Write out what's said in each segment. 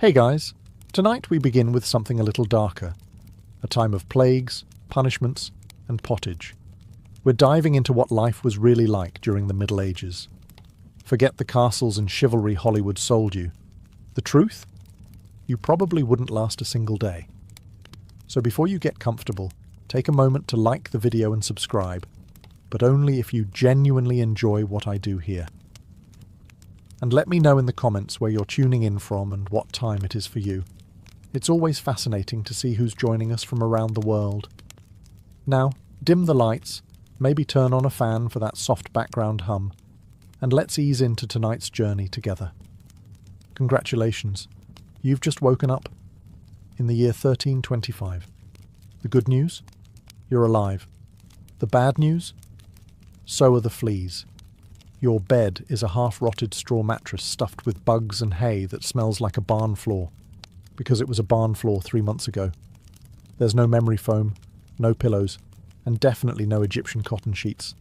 Hey guys, tonight we begin with something a little darker. A time of plagues, punishments, and pottage. We're diving into what life was really like during the Middle Ages. Forget the castles and chivalry Hollywood sold you. The truth? You probably wouldn't last a single day. So before you get comfortable, take a moment to like the video and subscribe, but only if you genuinely enjoy what I do here. And let me know in the comments where you're tuning in from and what time it is for you. It's always fascinating to see who's joining us from around the world. Now, dim the lights, maybe turn on a fan for that soft background hum, and let's ease into tonight's journey together. Congratulations, you've just woken up in the year 1325. The good news? You're alive. The bad news? So are the fleas. Your bed is a half-rotted straw mattress stuffed with bugs and hay that smells like a barn floor, because it was a barn floor 3 months ago. There's no memory foam, no pillows, and definitely no Egyptian cotton sheets.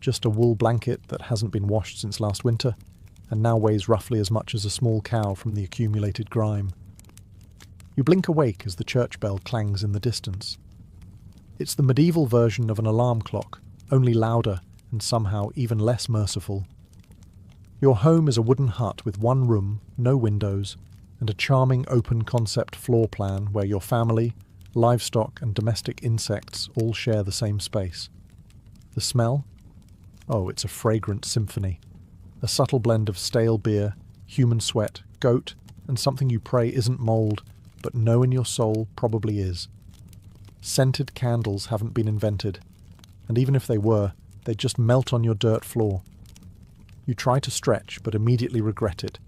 Just a wool blanket that hasn't been washed since last winter, and now weighs roughly as much as a small cow from the accumulated grime. You blink awake as the church bell clangs in the distance. It's the medieval version of an alarm clock, only louder and somehow even less merciful. Your home is a wooden hut with one room, no windows, and a charming open-concept floor plan where your family, livestock and domestic insects all share the same space. The smell? Oh, it's a fragrant symphony. A subtle blend of stale beer, human sweat, goat, and something you pray isn't mould, but know in your soul probably is. Scented candles haven't been invented, and even if they were, they'd just melt on your dirt floor. You try to stretch, but immediately regret it,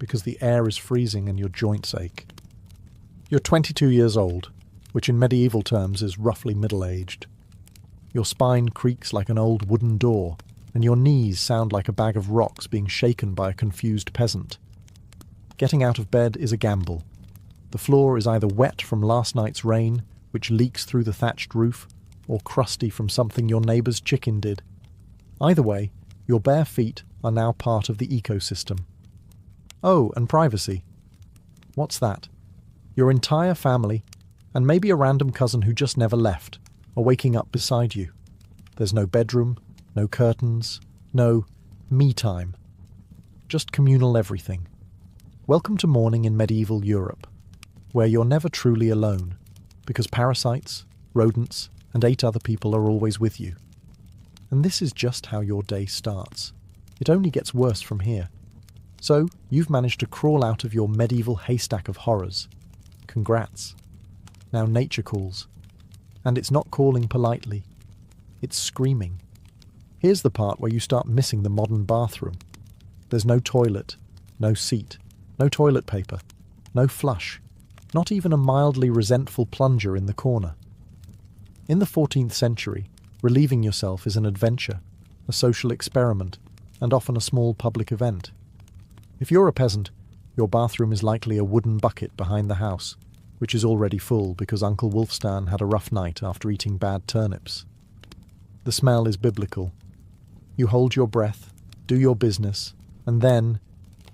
because the air is freezing and your joints ache. You're 22 years old, which in medieval terms is roughly middle-aged. Your spine creaks like an old wooden door, and your knees sound like a bag of rocks being shaken by a confused peasant. Getting out of bed is a gamble. The floor is either wet from last night's rain, which leaks through the thatched roof, or crusty from something your neighbour's chicken did. Either way, your bare feet are now part of the ecosystem. Oh, and privacy. What's that? Your entire family, and maybe a random cousin who just never left, are waking up beside you. There's no bedroom, no curtains, no me time. Just communal everything. Welcome to morning in medieval Europe, where you're never truly alone, because parasites, rodents, and 8 other people are always with you. And this is just how your day starts. It only gets worse from here. So, you've managed to crawl out of your medieval haystack of horrors. Congrats. Now nature calls. And it's not calling politely. It's screaming. Here's the part where you start missing the modern bathroom. There's no toilet, no seat, no toilet paper, no flush, not even a mildly resentful plunger in the corner. In the 14th century, relieving yourself is an adventure, a social experiment, and often a small public event. If you're a peasant, your bathroom is likely a wooden bucket behind the house, which is already full because Uncle Wolfstan had a rough night after eating bad turnips. The smell is biblical. You hold your breath, do your business, and then,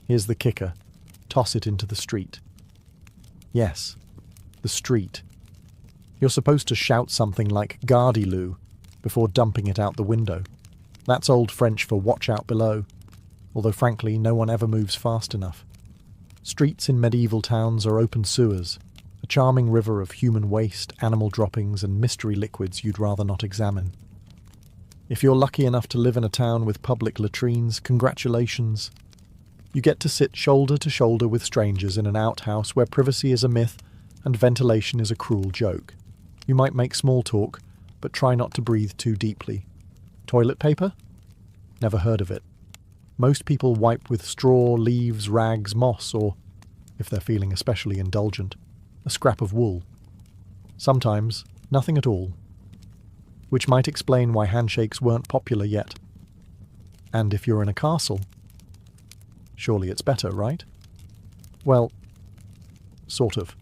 here's the kicker, toss it into the street. Yes, the street. You're supposed to shout something like "Gardez-lou" before dumping it out the window. That's Old French for "watch out below," although frankly no one ever moves fast enough. Streets in medieval towns are open sewers, a charming river of human waste, animal droppings and mystery liquids you'd rather not examine. If you're lucky enough to live in a town with public latrines, congratulations. You get to sit shoulder to shoulder with strangers in an outhouse where privacy is a myth and ventilation is a cruel joke. You might make small talk, but try not to breathe too deeply. Toilet paper? Never heard of it. Most people wipe with straw, leaves, rags, moss, or, if they're feeling especially indulgent, a scrap of wool. Sometimes, nothing at all. Which might explain why handshakes weren't popular yet. And if you're in a castle, surely it's better, right? Well, sort of.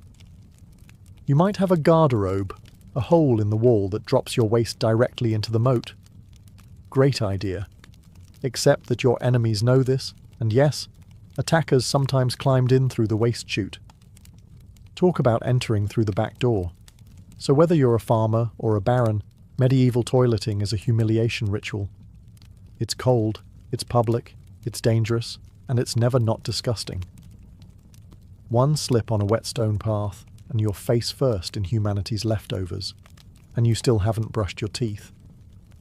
You might have a garderobe, a hole in the wall that drops your waist directly into the moat. Great idea. Except that your enemies know this, and yes, attackers sometimes climbed in through the waist chute, Talk about entering through the back door. So whether you're a farmer or a baron, medieval toileting is a humiliation ritual. It's cold, it's public, it's dangerous, and it's never not disgusting. One slip on a wet stone path, and you're face first in humanity's leftovers, and you still haven't brushed your teeth.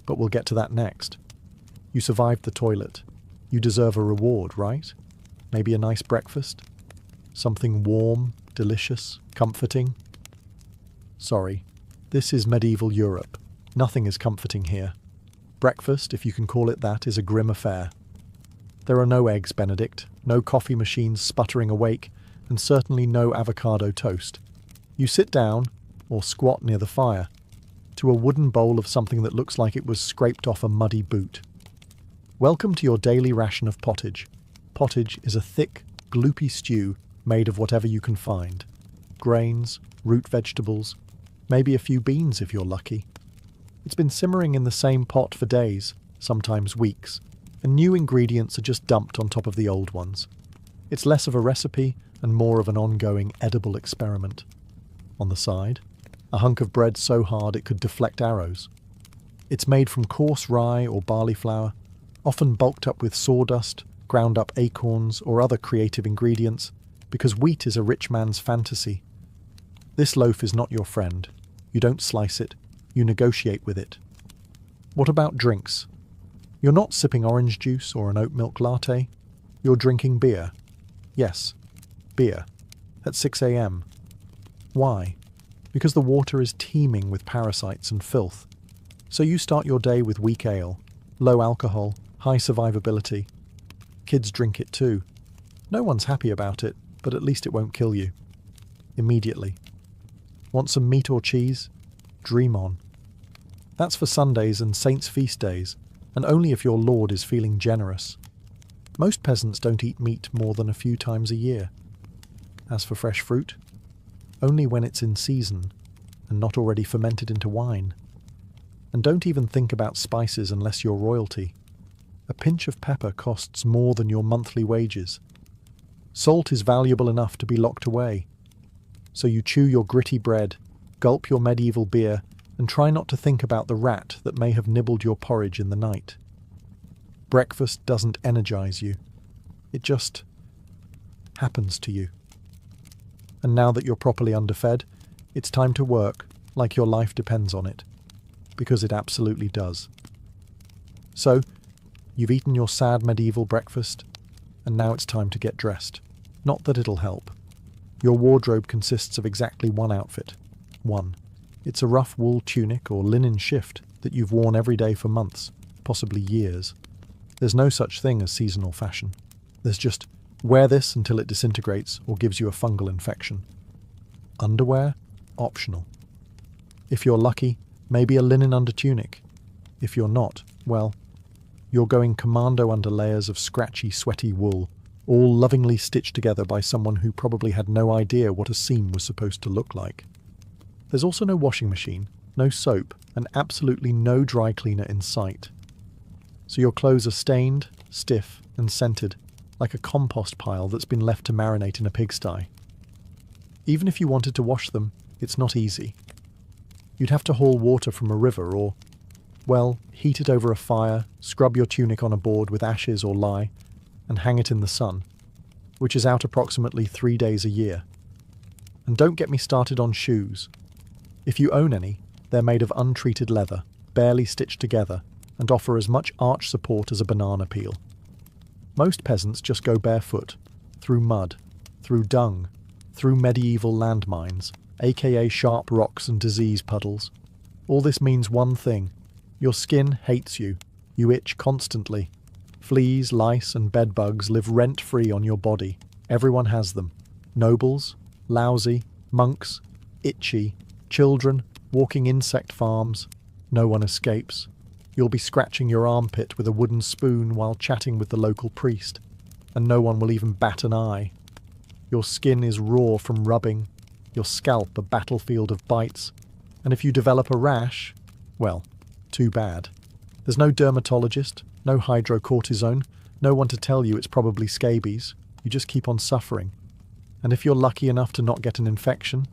But we'll get to that next. You survived the toilet. You deserve a reward, right? Maybe a nice breakfast? Something warm, delicious, comforting? Sorry, this is medieval Europe. Nothing is comforting here. Breakfast, if you can call it that, is a grim affair. There are no eggs Benedict, no coffee machines sputtering awake, and certainly no avocado toast. You sit down, or squat near the fire, to a wooden bowl of something that looks like it was scraped off a muddy boot. Welcome to your daily ration of pottage. Pottage is a thick, gloopy stew made of whatever you can find. Grains, root vegetables, maybe a few beans if you're lucky. It's been simmering in the same pot for days, sometimes weeks, and new ingredients are just dumped on top of the old ones. It's less of a recipe and more of an ongoing edible experiment. On the side, a hunk of bread so hard it could deflect arrows. It's made from coarse rye or barley flour, often bulked up with sawdust, ground up acorns or other creative ingredients, because wheat is a rich man's fantasy. This loaf is not your friend. You don't slice it, you negotiate with it. What about drinks? You're not sipping orange juice or an oat milk latte. You're drinking beer. Yes, beer. At 6 a.m. Why? Because the water is teeming with parasites and filth. So you start your day with weak ale, low alcohol, high survivability. Kids drink it too. No one's happy about it, but at least it won't kill you. Immediately. Want some meat or cheese? Dream on. That's for Sundays and saints' feast days, and only if your lord is feeling generous. Most peasants don't eat meat more than a few times a year. As for fresh fruit, only when it's in season and not already fermented into wine. And don't even think about spices unless you're royalty. A pinch of pepper costs more than your monthly wages. Salt is valuable enough to be locked away. So you chew your gritty bread, gulp your medieval beer, and try not to think about the rat that may have nibbled your porridge in the night. Breakfast doesn't energize you. It just happens to you. And now that you're properly underfed, it's time to work like your life depends on it. Because it absolutely does. So, you've eaten your sad medieval breakfast, and now it's time to get dressed. Not that it'll help. Your wardrobe consists of exactly one outfit. One. It's a rough wool tunic or linen shift that you've worn every day for months, possibly years. There's no such thing as seasonal fashion. There's just wear this until it disintegrates or gives you a fungal infection. Underwear? Optional. If you're lucky, maybe a linen undertunic. If you're not, well, you're going commando under layers of scratchy, sweaty wool, all lovingly stitched together by someone who probably had no idea what a seam was supposed to look like. There's also no washing machine, no soap, and absolutely no dry cleaner in sight. So your clothes are stained, stiff, and scented, like a compost pile that's been left to marinate in a pigsty. Even if you wanted to wash them, it's not easy. You'd have to haul water from a river or, well, heat it over a fire, scrub your tunic on a board with ashes or lye, and hang it in the sun, which is out approximately 3 days a year. And don't get me started on shoes. If you own any, they're made of untreated leather, barely stitched together, and offer as much arch support as a banana peel. Most peasants just go barefoot, through mud, through dung, through medieval landmines, aka sharp rocks and disease puddles. All this means one thing. Your skin hates you. You itch constantly. Fleas, lice, and bedbugs live rent-free on your body. Everyone has them. Nobles, lousy, monks, itchy, children, walking insect farms. No one escapes. You'll be scratching your armpit with a wooden spoon while chatting with the local priest, and no one will even bat an eye. Your skin is raw from rubbing, your scalp a battlefield of bites, and if you develop a rash, well, too bad. There's no dermatologist, no hydrocortisone, no one to tell you it's probably scabies. You just keep on suffering. And if you're lucky enough to not get an infection,